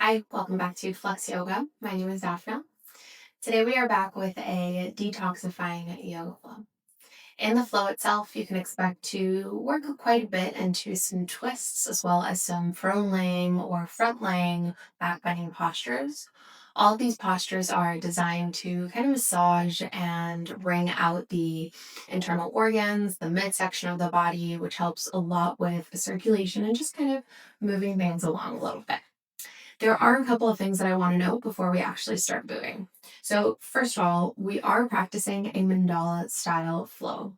Hi, welcome back to Flex Yoga. My name is Daphna. Today we are back with a detoxifying yoga flow. In the flow itself, you can expect to work quite a bit into some twists as well as some prone laying or front laying back bending postures. All of these postures are designed to kind of massage and wring out the internal organs, the midsection of the body, which helps a lot with circulation and just kind of moving things along a little bit. There are a couple of things that I want to note before we actually start moving. So, first of all, we are practicing a mandala style flow.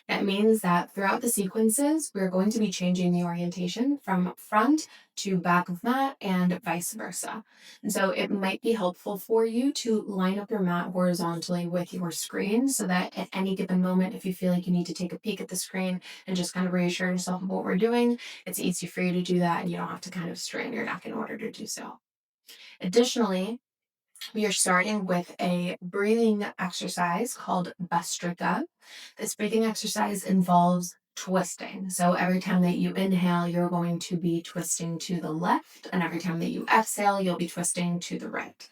That means that throughout the sequences, we're going to be changing the orientation from front to back of mat and vice versa. And so it might be helpful for you to line up your mat horizontally with your screen so that at any given moment, if you feel like you need to take a peek at the screen and just kind of reassure yourself of what we're doing, it's easy for you to do that and you don't have to kind of strain your neck in order to do so. Additionally, we are starting with a breathing exercise called Bhastrika. This breathing exercise involves twisting. So every time that you inhale, you're going to be twisting to the left, and every time that you exhale, you'll be twisting to the right.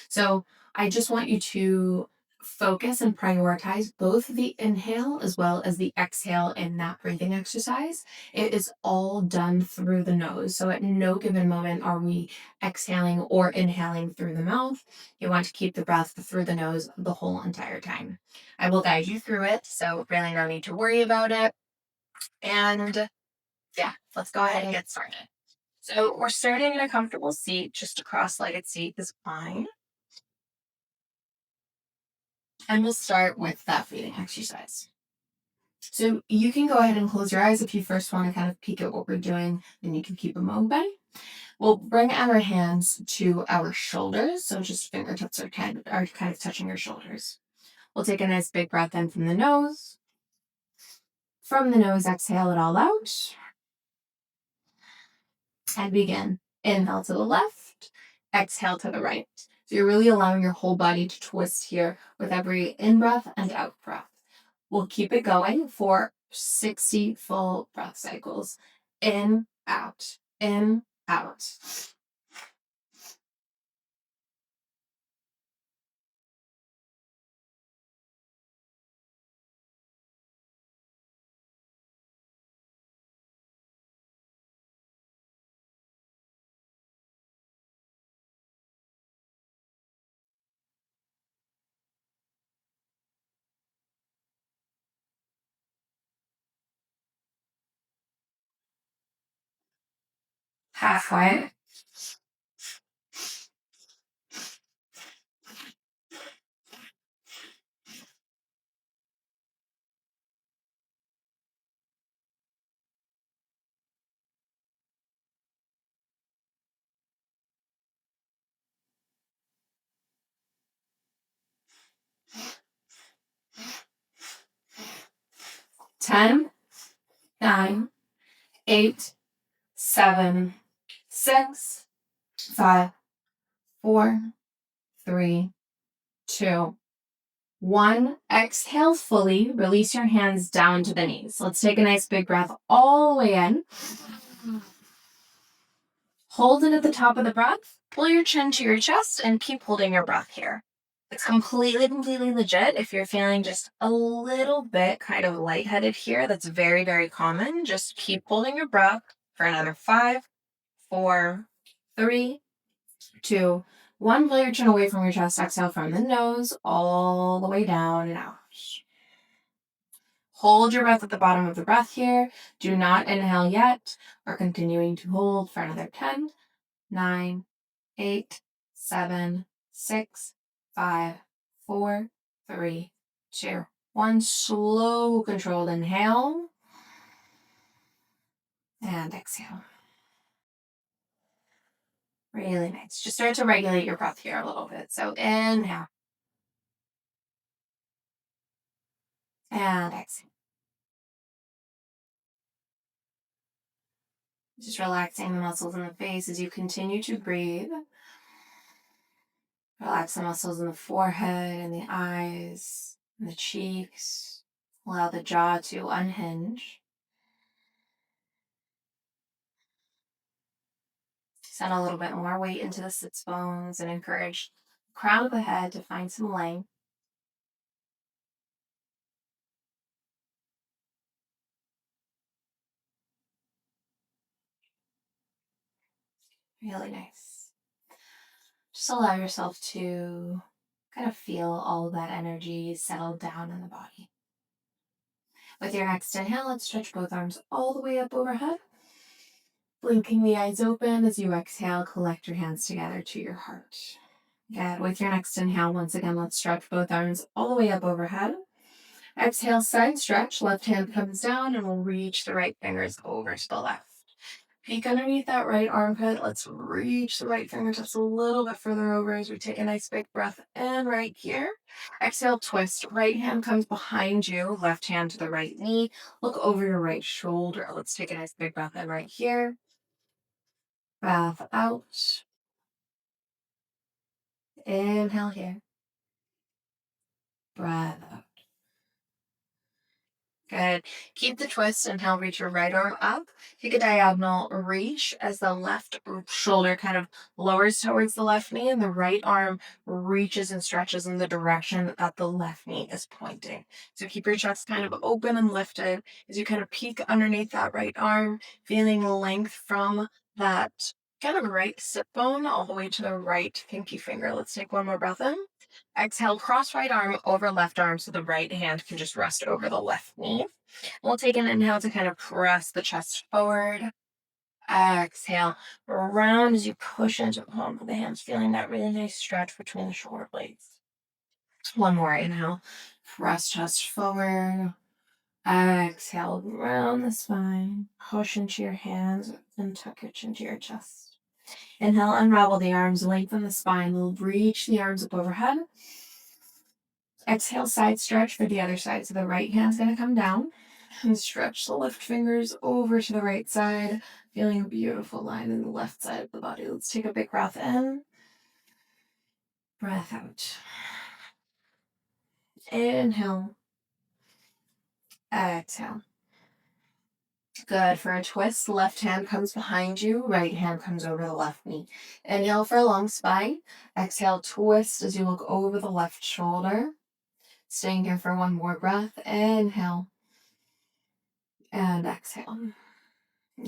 So I just want you to focus and prioritize both the inhale as well as the exhale in that breathing exercise. It is all done through the nose. So at no given moment are we exhaling or inhaling through the mouth. You want to keep the breath through the nose the whole entire time. I will guide you through it, so really no need to worry about it. And yeah, let's go ahead and get started. So we're starting in a comfortable seat, just a cross-legged seat is fine. And we'll start with that breathing exercise. So you can go ahead and close your eyes if you first want to kind of peek at what we're doing, then you can keep them open. We'll bring our hands to our shoulders, so just fingertips are kind of touching your shoulders. We'll take a nice big breath in from the nose. From the nose, exhale it all out. And begin. Inhale to the left, exhale to the right. So you're really allowing your whole body to twist here with every in breath and out breath. We'll keep it going for 60 full breath cycles. In, out, in, out. Halfway. 10, 9, 8, 7, 6, 5, 4, 3, 2, 1. Exhale fully. Release your hands down to the knees. Let's take a nice big breath all the way in. Hold it at the top of the breath. Pull your chin to your chest and keep holding your breath here. It's completely legit. If you're feeling just a little bit kind of lightheaded here, that's very, very common. Just keep holding your breath for another 5, 4, 3, 2, 1. Pull your chin away from your chest. Exhale from the nose all the way down and out. Hold your breath at the bottom of the breath here. Do not inhale yet. We're continuing to hold for another 10, 9, 8, 7, 6, 5, 4, 3, 2, 1. Slow, controlled inhale and exhale. Really nice. Just start to regulate your breath here a little bit. So inhale and exhale. Just relaxing the muscles in the face as you continue to breathe. Relax the muscles in the forehead and the eyes and the cheeks. Allow the jaw to unhinge. Send a little bit more weight into the sits bones and encourage the crown of the head to find some length. Really nice. Just allow yourself to kind of feel all of that energy settle down in the body. With your next inhale, let's stretch both arms all the way up overhead. Blinking the eyes open as you exhale, collect your hands together to your heart. Good. With your next inhale, once again, let's stretch both arms all the way up overhead. Exhale, side stretch. Left hand comes down and we'll reach the right fingers over to the left. Peek underneath that right armpit. Let's reach the right fingertips a little bit further over as we take a nice big breath in right here. Exhale, twist. Right hand comes behind you. Left hand to the right knee. Look over your right shoulder. Let's take a nice big breath in right here. Breath out. Inhale here. Breath out. Good. Keep the twist. Inhale, reach your right arm up. Take a diagonal reach as the left shoulder kind of lowers towards the left knee and the right arm reaches and stretches in the direction that the left knee is pointing. So keep your chest kind of open and lifted as you kind of peek underneath that right arm, feeling length from that kind of right sit bone all the way to the right pinky finger. Let's take one more breath in. Exhale, cross right arm over left arm so the right hand can just rest over the left knee. We'll take an inhale to kind of press the chest forward. Exhale, round as you push into the palm of the hands, feeling that really nice stretch between the shoulder blades. One more inhale, press chest forward. Exhale, round the spine, push into your hands and tuck your chin to your chest. Inhale, unravel the arms, lengthen the spine. We'll reach the arms up overhead. Exhale, side stretch for the other side. So the right hand's going to come down and stretch the left fingers over to the right side, feeling a beautiful line in the left side of the body. Let's take a big breath in. Breath out. Inhale. Exhale. Good. For a twist, left hand comes behind you, right hand comes over the left knee. Inhale for a long spine. Exhale, twist as you look over the left shoulder. Staying here for one more breath. Inhale. And exhale.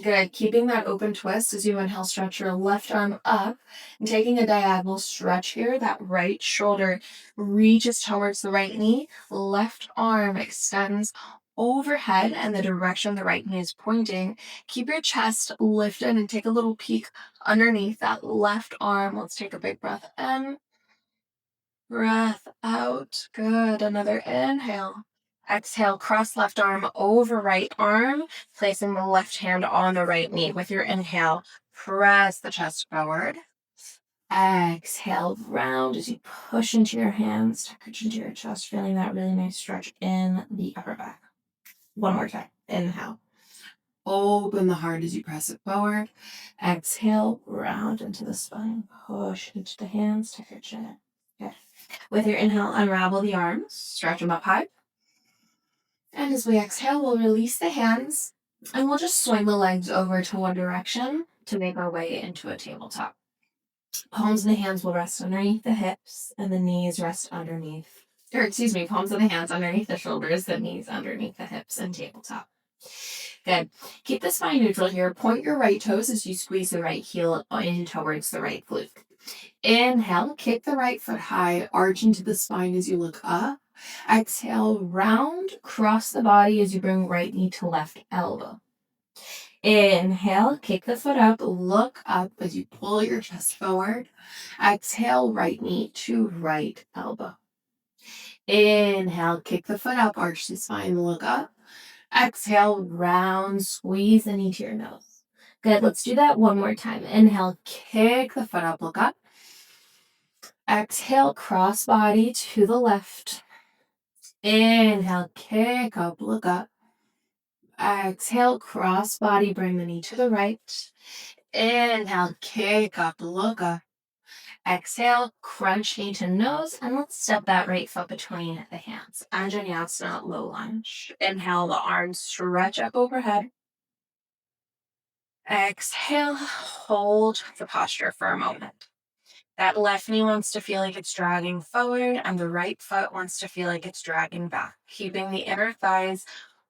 Good. Keeping that open twist as you inhale, stretch your left arm up and taking a diagonal stretch here. That right shoulder reaches towards the right knee. Left arm extends overhead and the direction the right knee is pointing. Keep your chest lifted and take a little peek underneath that left arm. Let's take a big breath in. Breath out. Good. Another inhale. Exhale, cross left arm over right arm, placing the left hand on the right knee. With your inhale, press the chest forward. Exhale, round as you push into your hands, tuck into your chest, feeling that really nice stretch in the upper back. One more time. Inhale. Open the heart as you press it forward. Exhale, round into the spine. Push into the hands, tuck your chin. Good. With your inhale, unravel the arms, stretch them up high. And as we exhale, we'll release the hands and we'll just swing the legs over to one direction to make our way into a tabletop. Palms of the hands will rest underneath the hips and the knees rest underneath, palms of the hands underneath the shoulders, the knees underneath the hips and tabletop. Good. Keep the spine neutral here. Point your right toes as you squeeze the right heel in towards the right glute. Inhale, kick the right foot high, arch into the spine as you look up. Exhale, round, cross the body as you bring right knee to left elbow. Inhale, kick the foot up, look up as you pull your chest forward. Exhale, right knee to right elbow. Inhale, kick the foot up, arch the spine, look up. Exhale, round, squeeze the knee to your nose. Good, let's do that one more time. Inhale, kick the foot up, look up. Exhale, cross body to the left. Inhale, kick up, look up. Exhale, cross body, bring the knee to the right. Inhale, kick up, look up. Exhale, crunch knee to nose, and let's step that right foot between the hands. Anjaneyasana, low lunge. Inhale, the arms stretch up overhead. Exhale, hold the posture for a moment. That left knee wants to feel like it's dragging forward, and the right foot wants to feel like it's dragging back, keeping the inner thighs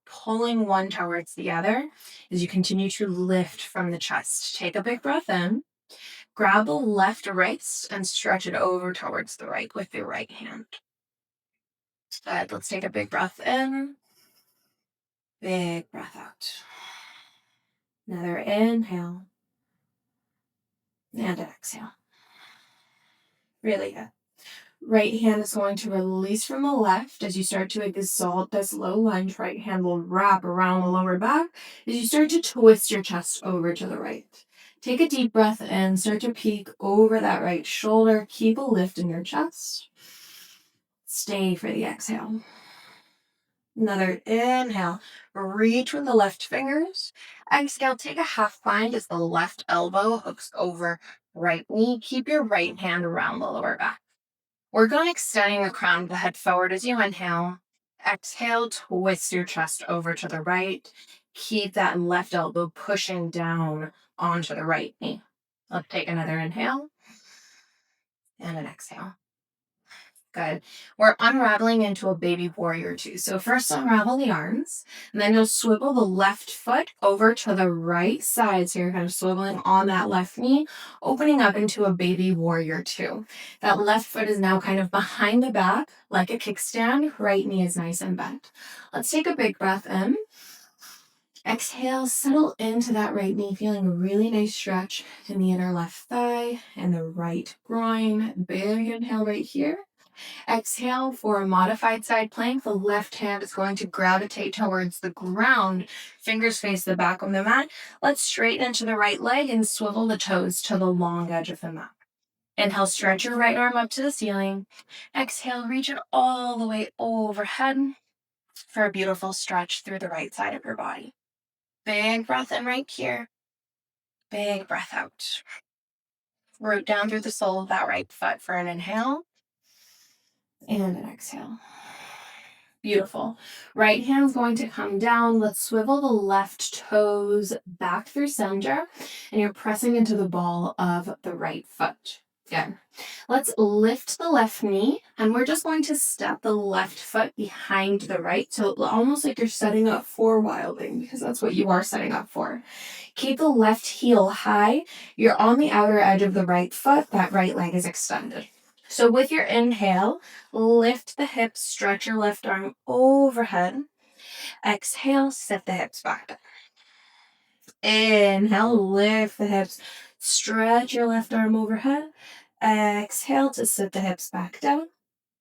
pulling one towards the other as you continue to lift from the chest. Take a big breath in. Grab the left wrist and stretch it over towards the right with your right hand. Good. Let's take a big breath in. Big breath out. Another inhale and exhale. Really good. Right hand is going to release from the left as you start to exalt this low lunge. Right hand will wrap around the lower back as you start to twist your chest over to the right. Take a deep breath in, start to peek over that right shoulder. Keep a lift in your chest. Stay for the exhale. Another inhale. Reach with the left fingers. Exhale, take a half bind as the left elbow hooks over right knee. Keep your right hand around the lower back. We're going extending the crown of the head forward as you inhale. Exhale, twist your chest over to the right. Keep that left elbow pushing down onto the right knee. Let's take another inhale and an exhale. Good. We're unraveling into a baby warrior two. So first unravel the arms, and then you'll swivel the left foot over to the right side. So you're kind of swiveling on that left knee, opening up into a baby warrior two. That left foot is now kind of behind the back, like a kickstand. Right knee is nice and bent. Let's take a big breath in. Exhale, settle into that right knee, feeling a really nice stretch in the inner left thigh and the right groin. Big inhale right here. Exhale for a modified side plank. The left hand is going to gravitate towards the ground. Fingers face the back of the mat. Let's straighten into the right leg and swivel the toes to the long edge of the mat. Inhale, stretch your right arm up to the ceiling. Exhale, reach it all the way overhead for a beautiful stretch through the right side of your body. Big breath in right here. Big breath out. Root down through the sole of that right foot for an inhale and an exhale. Beautiful. Right hand's going to come down. Let's swivel the left toes back through center, and you're pressing into the ball of the right foot. Good. Let's lift the left knee, and we're just going to step the left foot behind the right. So almost like you're setting up for wilding, because that's what you are setting up for. Keep the left heel high. You're on the outer edge of the right foot. That right leg is extended. So with your inhale, lift the hips, stretch your left arm overhead. Exhale, sit the hips back. Inhale, lift the hips, stretch your left arm overhead. Exhale to sit the hips back down.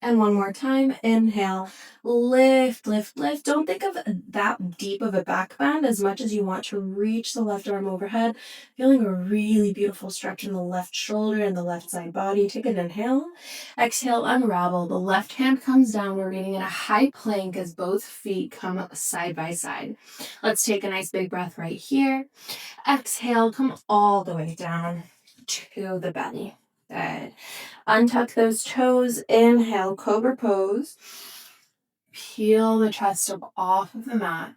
And one more time, inhale, lift, lift, lift. Don't think of that deep of a back bend as much as you want to reach the left arm overhead, feeling a really beautiful stretch in the left shoulder and the left side body. Take an inhale. Exhale, unravel. The left hand comes down. We're meeting in a high plank as both feet come up side by side. Let's take a nice big breath right here. Exhale, come all the way down to the belly. Good. Untuck those toes. Inhale, cobra pose. Peel the chest up off of the mat.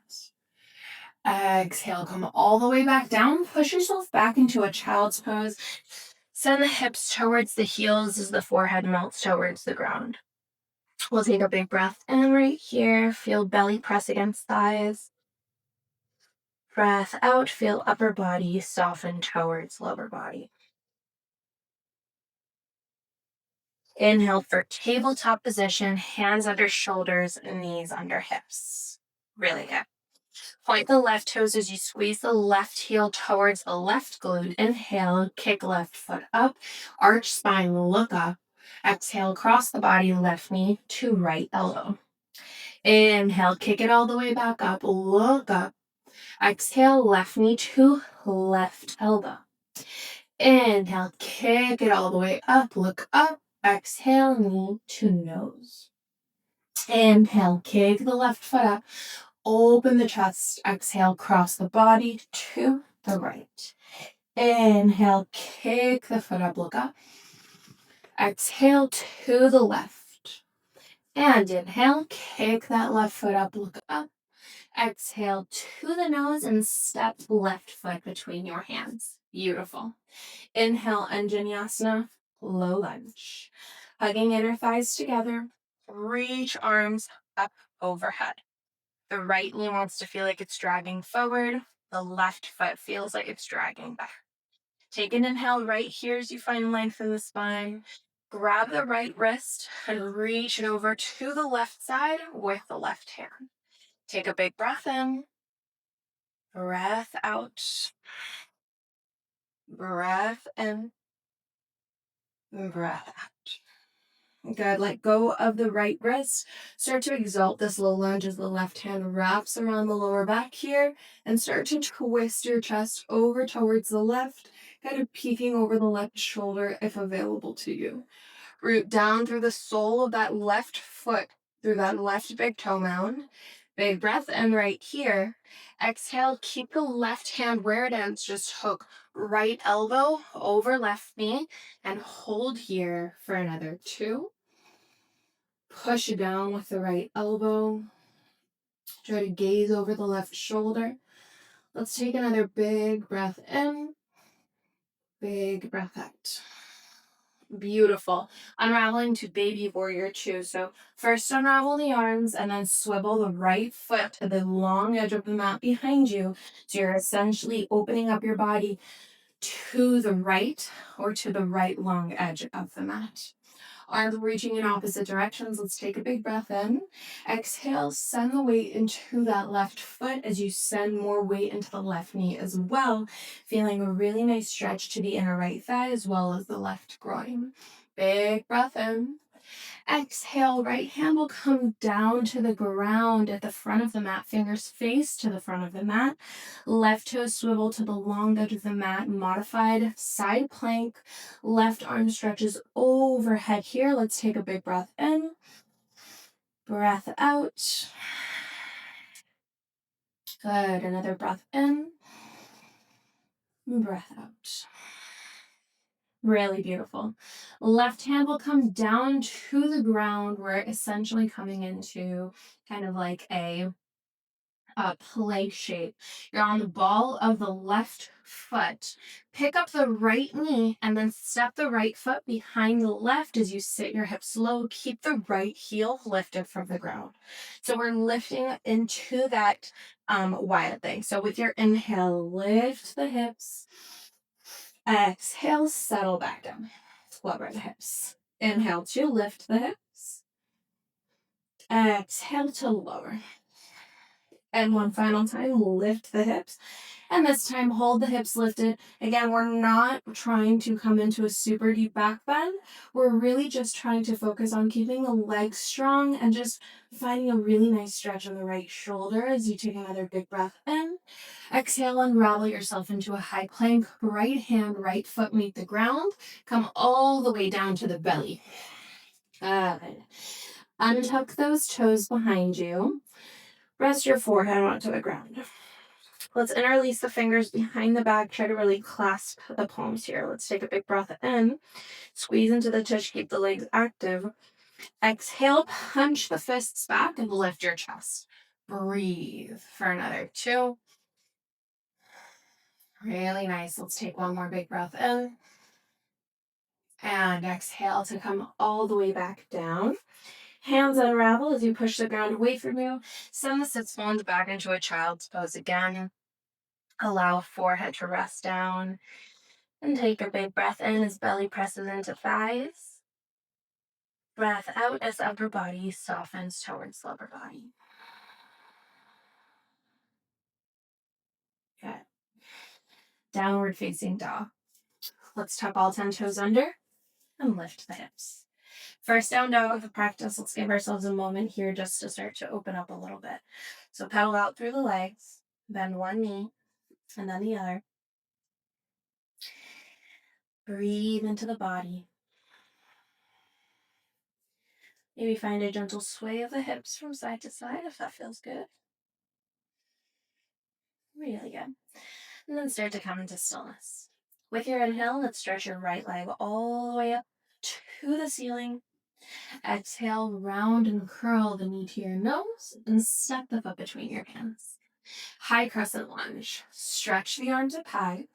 Exhale, come all the way back down. Push yourself back into a child's pose. Send the hips towards the heels as the forehead melts towards the ground. We'll take a big breath in right here. Feel belly press against thighs. Breath out. Feel upper body soften towards lower body. Inhale for tabletop position, hands under shoulders, knees under hips. Really good. Point the left toes as you squeeze the left heel towards the left glute. Inhale, kick left foot up, arch spine, look up. Exhale, cross the body, left knee to right elbow. Inhale, kick it all the way back up, look up. Exhale, left knee to left elbow. Inhale, kick it all the way up, look up. Exhale, knee to nose. Inhale, kick the left foot up, open the chest. Exhale, cross the body to the right. Inhale, kick the foot up, look up. Exhale to the left. And inhale, kick that left foot up, look up. Exhale to the nose and step left foot between your hands. Beautiful. Inhale, Anjaneyasana, low lunge. Hugging inner thighs together. Reach arms up overhead. The right knee wants to feel like it's dragging forward. The left foot feels like it's dragging back. Take an inhale right here as you find length in the spine. Grab the right wrist and reach it over to the left side with the left hand. Take a big breath in. Breath out. Breath in. Breath out. Good. Let go of the right wrist. Start to exalt this low lunge as the left hand wraps around the lower back here and start to twist your chest over towards the left, kind of peeking over the left shoulder if available to you. Root down through the sole of that left foot, through that left big toe mound. Big breath in right here. Exhale, keep the left hand where it ends. Just hook right elbow over left knee and hold here for another 2. Push it down with the right elbow. Try to gaze over the left shoulder. Let's take another big breath in. Big breath out. Beautiful. Unraveling to baby warrior 2. So first unravel the arms and then swivel the right foot to the long edge of the mat behind you. So you're essentially opening up your body to the right or to the right long edge of the mat. Arms reaching in opposite directions. Let's take a big breath in. Exhale, send the weight into that left foot as you send more weight into the left knee as well. Feeling a really nice stretch to the inner right thigh as well as the left groin. Big breath in. Exhale, right hand will come down to the ground at the front of the mat, fingers face to the front of the mat. Left toe swivel to the long edge of the mat, modified side plank. Left arm stretches overhead here. Let's take a big breath in. Breath out. Good. Another breath in. Breath out. Really beautiful. Left hand will come down to the ground. We're essentially coming into kind of like a play shape. You're on the ball of the left foot. Pick up the right knee and then step the right foot behind the left as you sit your hips low. Keep the right heel lifted from the ground. So we're lifting into that wide thing. So with your inhale, lift the hips. Exhale, settle back down. Lower the hips. Inhale to lift the hips. Exhale to lower. And one final time, lift the hips. And this time, hold the hips lifted. Again, we're not trying to come into a super deep back bend. We're really just trying to focus on keeping the legs strong and just finding a really nice stretch on the right shoulder as you take another big breath in. Exhale, unravel yourself into a high plank. Right hand, right foot meet the ground. Come all the way down to the belly. Good. Untuck those toes behind you. Rest your forehead onto the ground. Let's interlace the fingers behind the back. Try to really clasp the palms here. Let's take a big breath in. Squeeze into the tush. Keep the legs active. Exhale, punch the fists back and lift your chest. Breathe for another 2. Really nice. Let's take one more big breath in. And exhale to come all the way back down. Hands unravel as you push the ground away from you. Send the sit bones back into a child's pose again. Allow forehead to rest down. And take a big breath in as belly presses into thighs. Breath out as upper body softens towards lower body. Good. Downward facing dog. Let's tuck all 10 toes under and lift the hips. First down dog of the practice. Let's give ourselves a moment here just to start to open up a little bit. So pedal out through the legs, bend one knee and then the other. Breathe into the body. Maybe find a gentle sway of the hips from side to side if that feels good. Really good. And then start to come into stillness. With your inhale, let's stretch your right leg all the way up to the ceiling. Exhale, round and curl the knee to your nose and step the foot between your hands. High crescent lunge. Stretch the arms up high.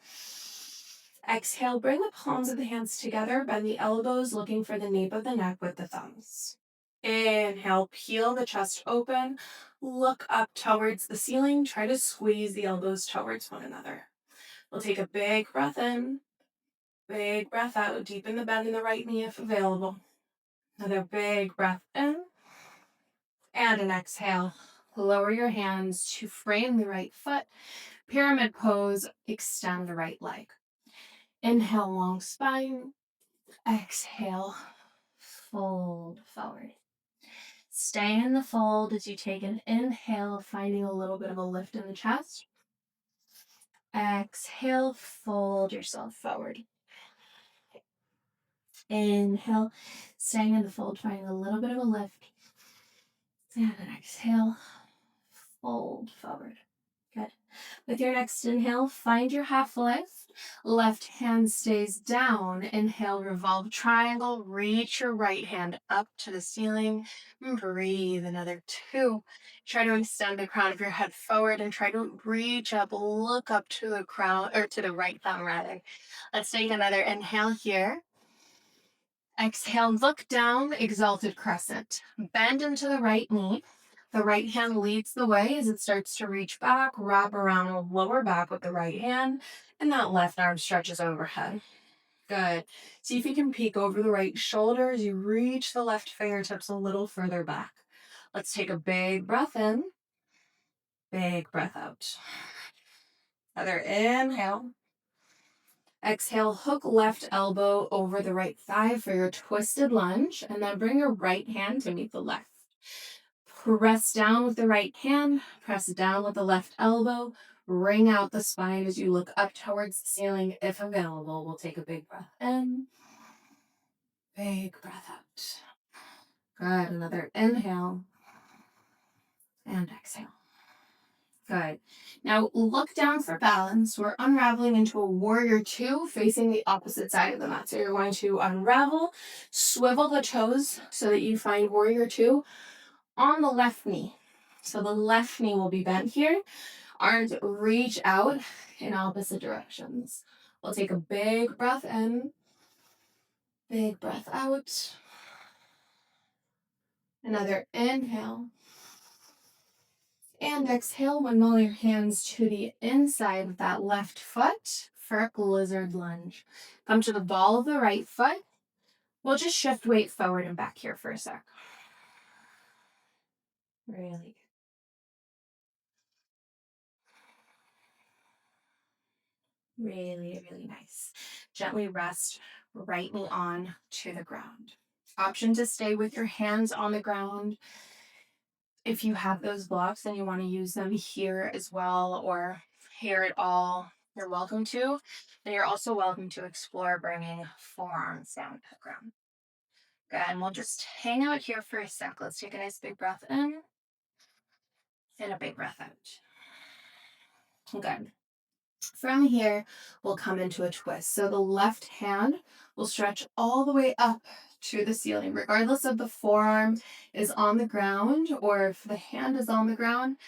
Exhale, bring the palms of the hands together, bend the elbows, looking for the nape of the neck with the thumbs. Inhale, peel the chest open, look up towards the ceiling, try to squeeze the elbows towards one another. We'll take a big breath in, big breath out, deepen the bend in the right knee if available. Another big breath in, and an exhale. Lower your hands to frame the right foot, pyramid pose, extend the right leg. Inhale, long spine. Exhale, fold forward. Stay in the fold as you take an inhale, finding a little bit of a lift in the chest. Exhale, fold yourself forward. Inhale, staying in the fold, finding a little bit of a lift. And an exhale, fold forward. Good. With your next inhale, find your half lift. Left hand stays down. Inhale, revolve triangle. Reach your right hand up to the ceiling. Breathe, another 2. Try to extend the crown of your head forward and try to reach up, look up to the crown, or to the right thumb rather. Let's take another inhale here. Exhale, look down, exalted crescent. Bend into the right knee. The right hand leads the way as it starts to reach back, wrap around the lower back with the right hand, and that left arm stretches overhead. Good. See if you can peek over the right shoulder as you reach the left fingertips a little further back. Let's take a big breath in, big breath out. Another inhale. Exhale, hook left elbow over the right thigh for your twisted lunge, and then bring your right hand to meet the left. Press down with the right hand, press down with the left elbow, wring out the spine as you look up towards the ceiling if available. We'll take a big breath in, big breath out. Good, another inhale and exhale. Good. Now look down for balance. We're unraveling into a warrior 2 facing the opposite side of the mat. So you're going to unravel, swivel the toes so that you find warrior 2 on the left knee. So the left knee will be bent here. Arms reach out in opposite directions. We'll take a big breath in, big breath out. Another inhale. And exhale, windmill your hands to the inside of that left foot for a lizard lunge. Come to the ball of the right foot. We'll just shift weight forward and back here for a sec. Really good. Really, really nice. Gently rest right knee on to the ground. Option to stay with your hands on the ground. If you have those blocks and you want to use them here as well or here at all, you're welcome to. And you're also welcome to explore bringing forearms down to the ground. Good, and we'll just hang out here for a sec. Let's take a nice big breath in and a big breath out. Good. From here, we'll come into a twist. So the left hand will stretch all the way up to the ceiling, regardless of the forearm is on the ground or if the hand is on the ground.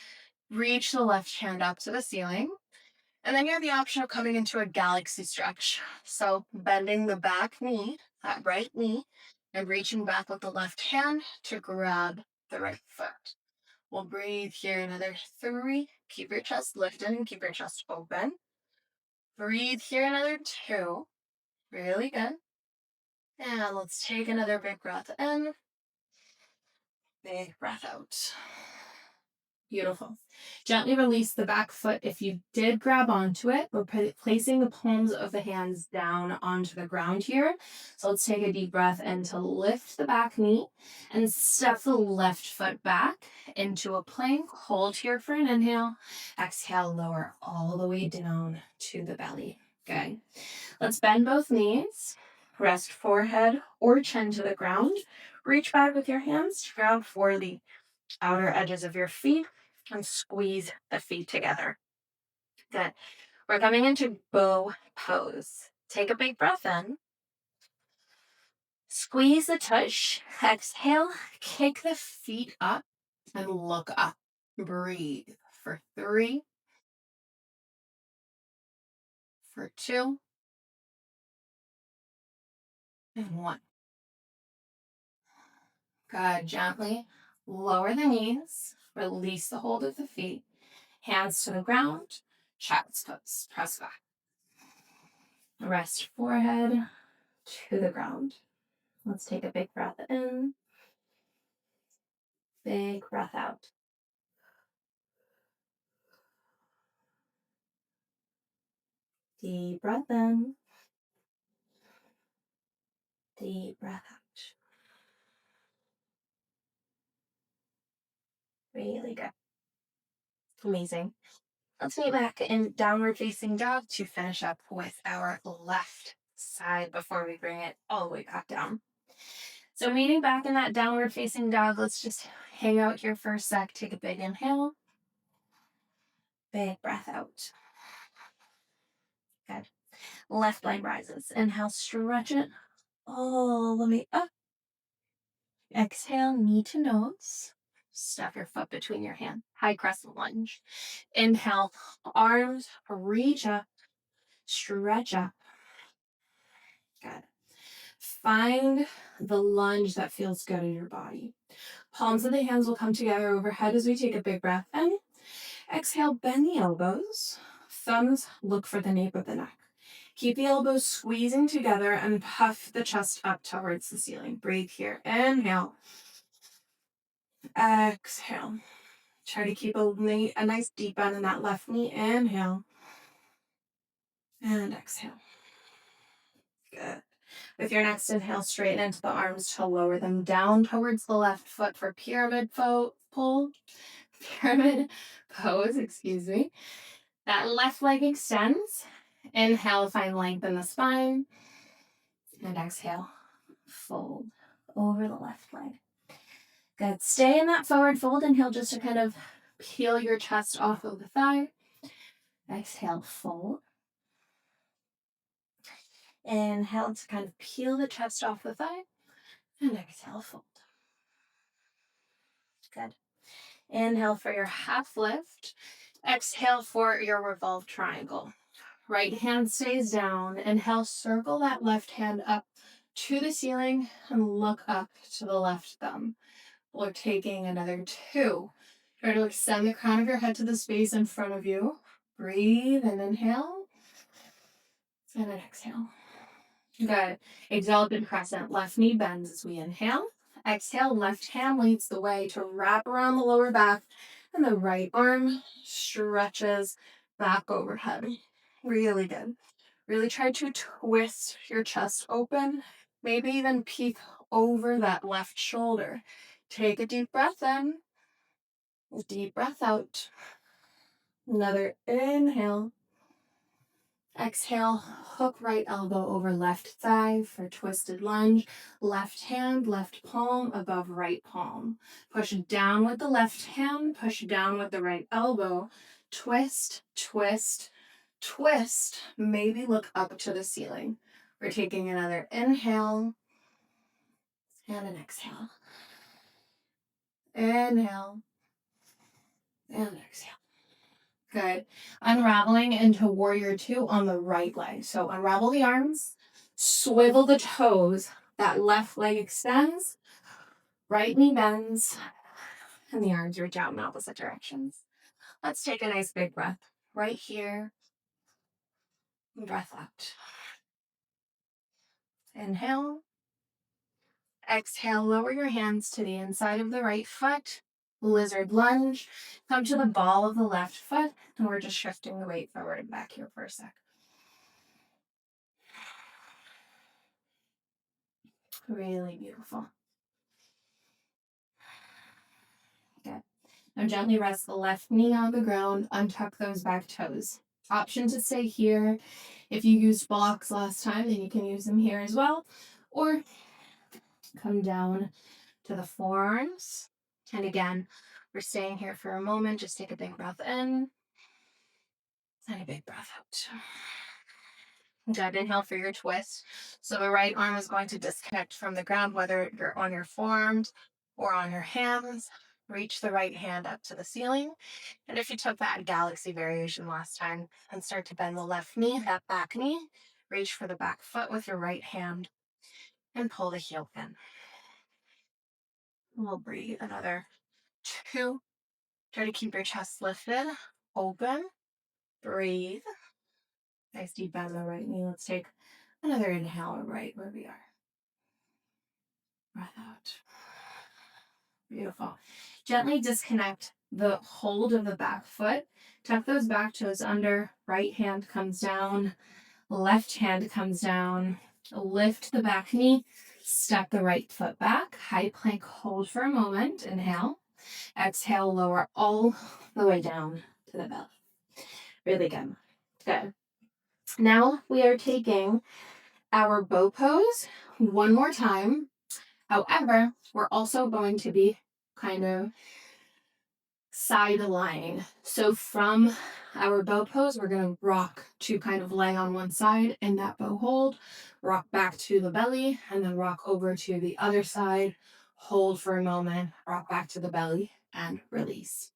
Reach the left hand up to the ceiling. And then you have the option of coming into a galaxy stretch. So bending the back knee, that right knee, and reaching back with the left hand to grab the right foot. We'll breathe here another 3. Keep your chest lifted and keep your chest open. Breathe here another 2. Really good. And let's take another big breath in. Big breath out. Beautiful. Gently release the back foot if you did grab onto it. We're placing the palms of the hands down onto the ground here. So let's take a deep breath in to lift the back knee and step the left foot back into a plank. Hold here for an inhale. Exhale, lower all the way down to the belly. Good. Let's bend both knees. Rest forehead or chin to the ground. Reach back with your hands to grab for the outer edges of your feet and squeeze the feet together. Good. We're coming into bow pose. Take a big breath in. Squeeze the tush. Exhale, kick the feet up and look up. Breathe for 3, for 2, and 1. Good. Gently lower the knees, release the hold of the feet, hands to the ground, child's pose. Press back. Rest forehead to the ground. Let's take a big breath in, big breath out. Deep breath in, deep breath out. Really good. Amazing. Let's meet back in downward facing dog to finish up with our left side before we bring it all the way back down. So meeting back in that downward facing dog, let's just hang out here for a sec. Take a big inhale, big breath out. Good. Left leg rises. Inhale, stretch it all the way up. Exhale, knee to nose. Stuff your foot between your hand. High crescent lunge. Inhale, arms reach up, stretch up. Good. Find the lunge that feels good in your body. Palms of the hands will come together overhead as we take a big breath in. Exhale, bend the elbows. Thumbs look for the nape of the neck. Keep the elbows squeezing together and puff the chest up towards the ceiling. Breathe here. Inhale. Exhale. Try to keep a nice deep bend in that left knee. Inhale. And exhale. Good. With your next inhale, straighten into the arms to lower them down towards the left foot for pyramid pull. Pyramid pose, excuse me. That left leg extends. Inhale, find length in the spine. And exhale, fold over the left leg. Good. Stay in that forward fold. Inhale just to kind of peel your chest off of the thigh. Exhale, fold. Inhale to kind of peel the chest off the thigh. And exhale, fold. Good. Inhale for your half lift. Exhale for your revolve triangle. Right hand stays down. Inhale, circle that left hand up to the ceiling and look up to the left thumb. We're taking another 2. Try to extend the crown of your head to the space in front of you. Breathe and inhale. And then exhale. Good. Exalted crescent. Left knee bends as we inhale. Exhale, left hand leads the way to wrap around the lower back, and the right arm stretches back overhead. Really good. Really try to twist your chest open, maybe even peek over that left shoulder. Take a deep breath in, deep breath out. Another inhale. Exhale, hook right elbow over left thigh for twisted lunge. Left hand, left palm above right palm. Push down with the left hand, push down with the right elbow. Twist, twist, twist. Maybe look up to the ceiling. We're taking another inhale and an exhale. Inhale and exhale. Good. Unraveling into warrior 2 on the right leg. So unravel the arms, swivel the toes. That left leg extends, right knee bends, and the arms reach out in opposite directions. Let's take a nice big breath right here. Breath out. Inhale. Exhale, lower your hands to the inside of the right foot. Lizard lunge. Come to the ball of the left foot, and we're just shifting the weight forward and back here for a sec. Really beautiful. Okay. Now gently rest the left knee on the ground, untuck those back toes. Option to stay here. If you used blocks last time, then you can use them here as well. Or come down to the forearms. And again, we're staying here for a moment. Just take a big breath in and a big breath out. Good. Inhale for your twist. So the right arm is going to disconnect from the ground, whether you're on your forearms or on your hands. Reach the right hand up to the ceiling. And if you took that galaxy variation last time and start to bend the left knee, that back knee, reach for the back foot with your right hand and pull the heel in. We'll breathe another 2. Try to keep your chest lifted, open, breathe. Nice deep bend in the right knee. Let's take another inhale right where we are. Breath out. Beautiful. Gently disconnect the hold of the back foot. Tuck those back toes under. Right hand comes down. Left hand comes down. Lift the back knee. Step the right foot back. High plank hold for a moment. Inhale. Exhale, lower all the way down to the belly. Really good. Good. Now we are taking our bow pose one more time. However, we're also going to be kind of side lying. So from our bow pose, we're going to rock to kind of lay on one side in that bow hold, rock back to the belly, and then rock over to the other side, hold for a moment, rock back to the belly, and release.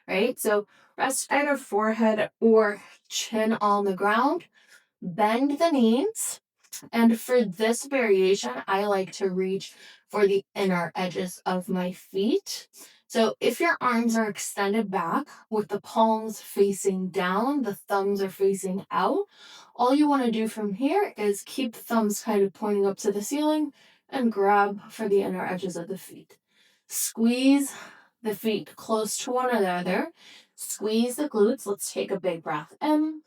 Right? So rest either forehead or chin on the ground, bend the knees. And for this variation, I like to reach for the inner edges of my feet. So if your arms are extended back with the palms facing down, the thumbs are facing out, all you want to do from here is keep the thumbs kind of pointing up to the ceiling and grab for the inner edges of the feet. Squeeze the feet close to one another. Squeeze the glutes. Let's take a big breath in.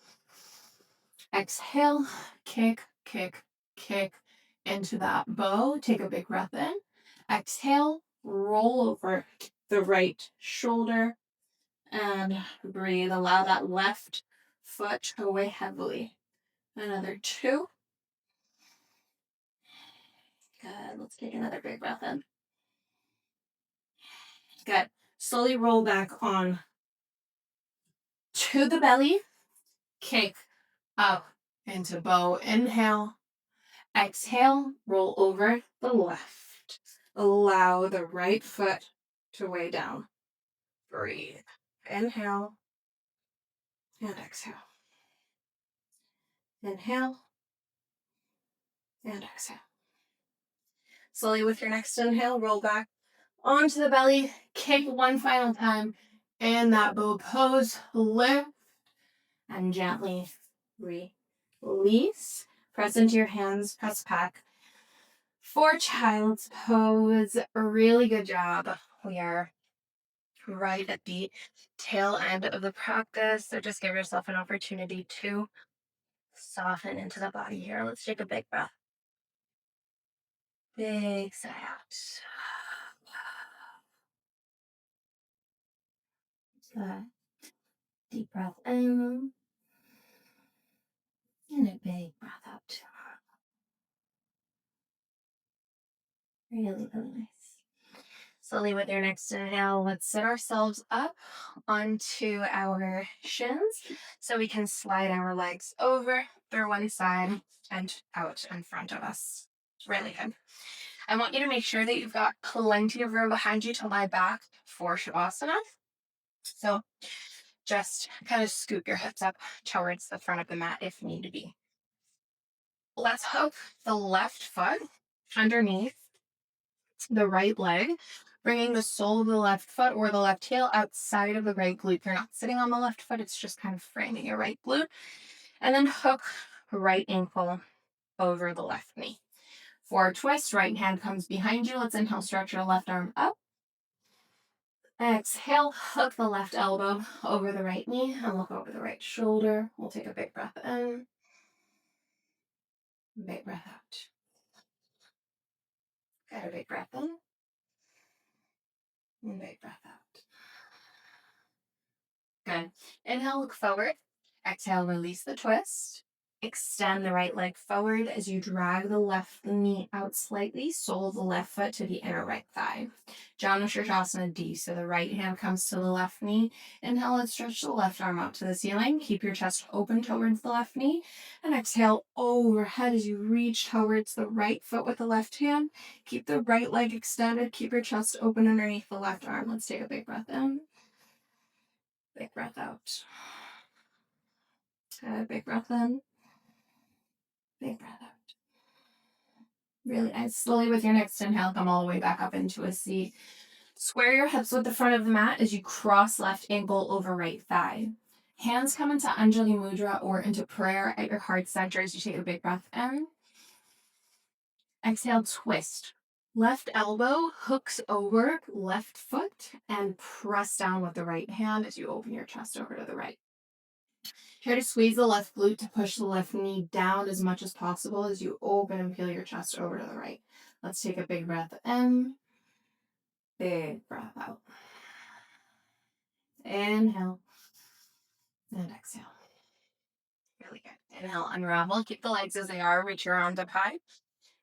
Exhale, kick, kick, kick into that bow. Take a big breath in. Exhale, roll over the right shoulder and breathe. Allow that left foot to weigh heavily. Another 2. Good. Let's take another big breath in. Good. Slowly roll back on to the belly. Kick up into bow. Inhale. Exhale, roll over the left. Allow the right foot to weigh down. Breathe. Inhale and exhale. Inhale and exhale. Slowly with your next inhale, roll back onto the belly. Kick one final time in that bow pose. Lift and gently release. Press into your hands, press back. For child's pose, really good job. We are right at the tail end of the practice. So just give yourself an opportunity to soften into the body here. Let's take a big breath. Big sigh out. Good. Deep breath in. And a big breath out. Really, really nice. Slowly with your next inhale, let's sit ourselves up onto our shins so we can slide our legs over through one side and out in front of us. Really good. I want you to make sure that you've got plenty of room behind you to lie back for Shavasana. So just kind of scoot your hips up towards the front of the mat if need be. Let's hook the left foot underneath the right leg, bringing the sole of the left foot or the left heel outside of the right glute. You're not sitting on the left foot, it's just kind of framing your right glute. And then hook right ankle over the left knee. For a twist, right hand comes behind you. Let's inhale, stretch your left arm up. Exhale, hook the left elbow over the right knee and look over the right shoulder. We'll take a big breath in. Big breath out. Got a big breath in. And big breath out. Good. Inhale, look forward. Exhale, release the twist. Extend the right leg forward as you drag the left knee out slightly, sole of the left foot to the inner right thigh. Janu Sirsasana D. So the right hand comes to the left knee. Inhale and stretch the left arm out to the ceiling. Keep your chest open towards the left knee. And exhale overhead as you reach towards the right foot with the left hand. Keep the right leg extended. Keep your chest open underneath the left arm. Let's take a big breath in. Big breath out. Big breath in. Big breath out. Really nice. Slowly with your next inhale, come all the way back up into a seat. Square your hips with the front of the mat as you cross left ankle over right thigh. Hands come into Anjali Mudra or into prayer at your heart center as you take a big breath in. Exhale, twist. Left elbow hooks over left foot and press down with the right hand as you open your chest over to the right. Try to squeeze the left glute to push the left knee down as much as possible as you open and peel your chest over to the right. Let's take a big breath in. Big breath out. Inhale and exhale. Really good. Inhale, unravel. Keep the legs as they are. Reach your arms up high.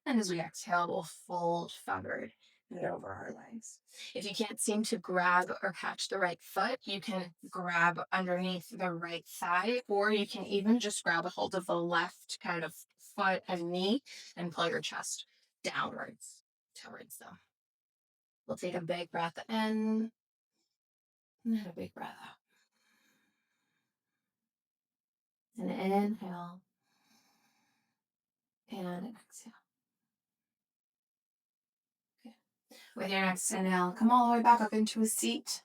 And as we exhale, we'll fold forward and over our legs. If you can't seem to grab or catch the right foot, you can grab underneath the right thigh, or you can even just grab a hold of the left kind of foot and knee and pull your chest downwards towards them. We'll take a big breath in and a big breath out. And inhale and exhale. Okay. With your next inhale, come all the way back up into a seat.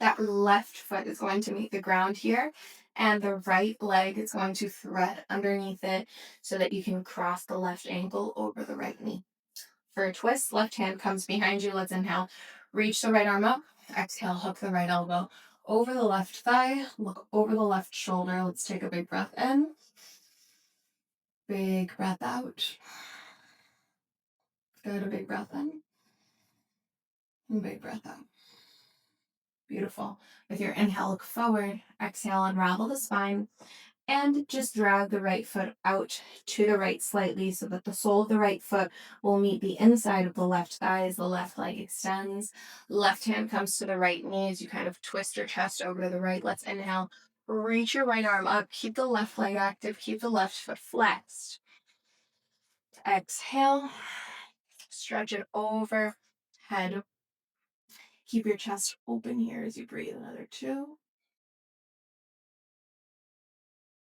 That left foot is going to meet the ground here, and the right leg is going to thread underneath it so that you can cross the left ankle over the right knee. For a twist, left hand comes behind you. Let's inhale. Reach the right arm up. Exhale, hook the right elbow over the left thigh. Look over the left shoulder. Let's take a big breath in. Big breath out. Good, a big breath in. And big breath out. Beautiful. With your inhale, look forward. Exhale, unravel the spine. And just drag the right foot out to the right slightly so that the sole of the right foot will meet the inside of the left thigh as the left leg extends. Left hand comes to the right knee as you kind of twist your chest over to the right. Let's inhale. Reach your right arm up. Keep the left leg active. Keep the left foot flexed. Exhale. Stretch it over. Head. Keep your chest open here as you breathe. Another 2.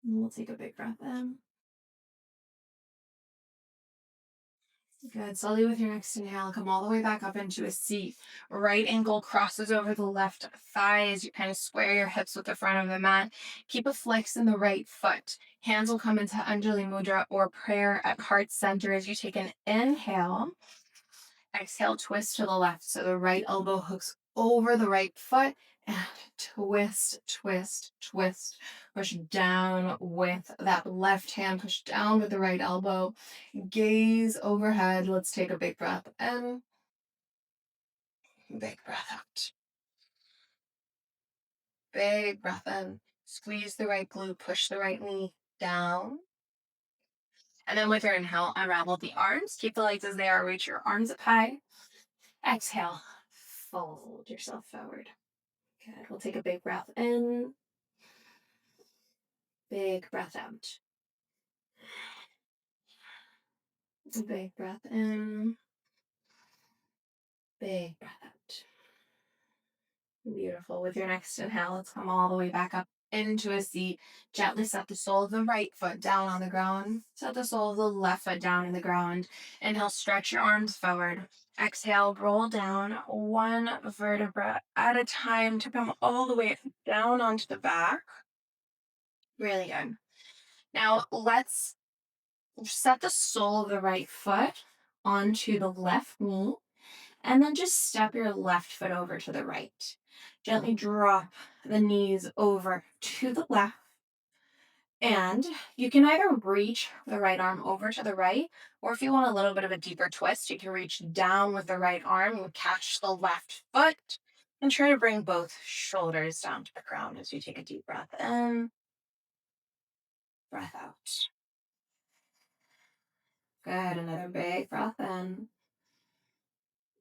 And we'll take a big breath in. Good. Slowly with your next inhale, come all the way back up into a seat. Right ankle crosses over the left thigh as you kind of square your hips with the front of the mat. Keep a flex in the right foot. Hands will come into Anjali Mudra or prayer at heart center as you take an inhale. Exhale, twist to the left. So the right elbow hooks over the right foot and twist, twist, twist. Push down with that left hand. Push down with the right elbow. Gaze overhead. Let's take a big breath in. Big breath out. Big breath in. Squeeze the right glute. Push the right knee down. And then with your inhale, unravel the arms. Keep the legs as they are. Reach your arms up high. Exhale. Fold yourself forward. Good. We'll take a big breath in. Big breath out. Big breath in. Big breath out. Beautiful. With your next inhale, let's come all the way back up into a seat. Gently set the sole of the right foot down on the ground. Set the sole of the left foot down in the ground. Inhale, stretch your arms forward. Exhale, roll down one vertebra at a time to come all the way down onto the back. Really good. Now let's set the sole of the right foot onto the left knee. And then just step your left foot over to the right. Gently drop the knees over to the left. And you can either reach the right arm over to the right, or if you want a little bit of a deeper twist, you can reach down with the right arm and catch the left foot and try to bring both shoulders down to the ground as you take a deep breath in. breath out. Good. Another big breath in.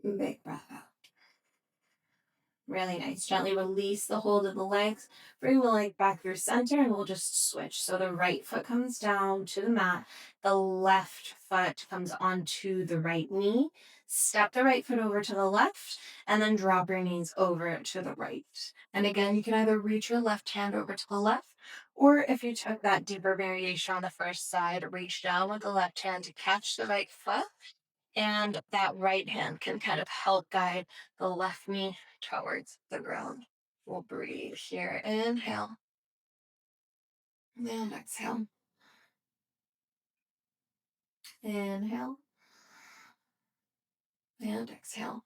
Big breath out. Really nice. Gently release the hold of the legs. Bring the leg back through center and we'll just switch. So the right foot comes down to the mat. The left foot comes onto the right knee. Step the right foot over to the left and then drop your knees over to the right. And again, you can either reach your left hand over to the left, or if you took that deeper variation on the first side, reach down with the left hand to catch the right foot, and that right hand can kind of help guide the left knee towards the ground. We'll breathe here. Inhale and exhale. Inhale and exhale.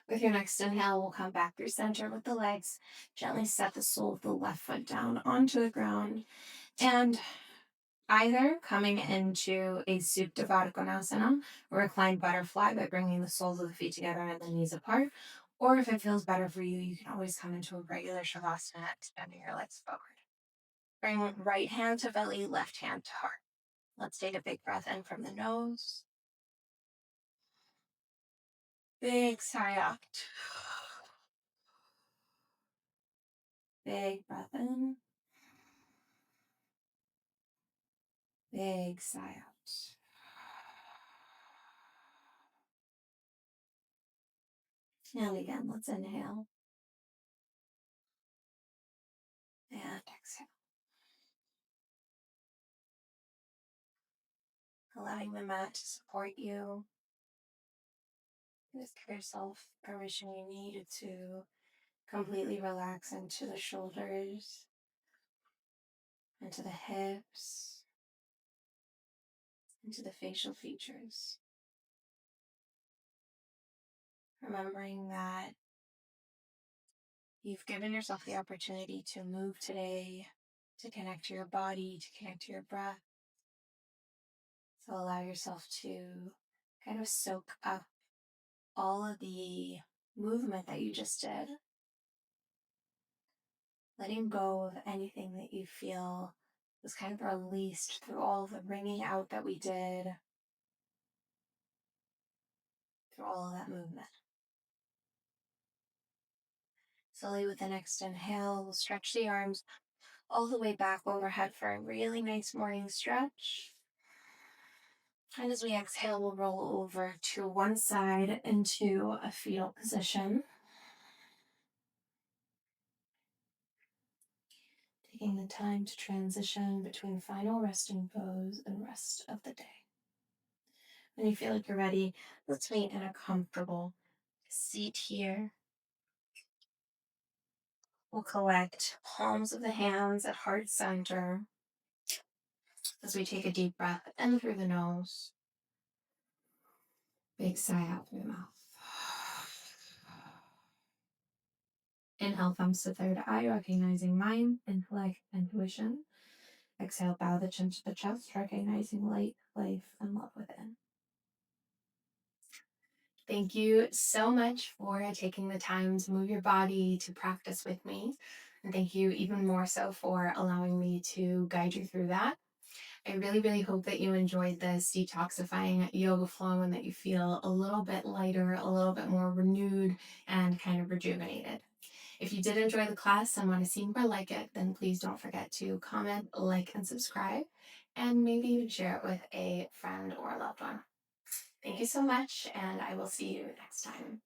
With your next inhale, we'll come back through center with the legs. Gently set the sole of the left foot down onto the ground. And either coming into a Supta Baddha Konasana, or reclined butterfly by bringing the soles of the feet together and the knees apart. Or if it feels better for you, you can always come into a regular Shavasana, extending your legs forward. Bring right hand to belly, left hand to heart. Let's take a big breath in from the nose. Big sigh out. Big breath in. Big sigh out. And again, let's inhale. And exhale. Allowing the mat to support you. Just give yourself permission you need to completely relax into the shoulders, into the hips, into the facial features. Remembering that you've given yourself the opportunity to move today, to connect to your body, to connect to your breath. So allow yourself to kind of soak up all of the movement that you just did, letting go of anything that you feel was kind of released through all of the wringing out that we did, through all of that movement. Slowly with the next inhale, we'll stretch the arms all the way back overhead for a really nice morning stretch. And as we exhale, we'll roll over to one side into a fetal position. Taking the time to transition between final resting pose and rest of the day. When you feel like you're ready, let's meet in a comfortable seat here. We'll collect palms of the hands at heart center as we take a deep breath in through the nose. Big sigh out through the mouth. Inhale, thumbs to third eye, recognizing mind, intellect, intuition. Exhale, bow the chin to the chest, recognizing light, life, and love within. Thank you so much for taking the time to move your body to practice with me. And thank you even more so for allowing me to guide you through that. I really, really hope that you enjoyed this detoxifying yoga flow and that you feel a little bit lighter, a little bit more renewed, and kind of rejuvenated. If you did enjoy the class and want to see more like it, then please don't forget to comment, like, and subscribe, and maybe even share it with a friend or a loved one. Thank you so much, and I will see you next time.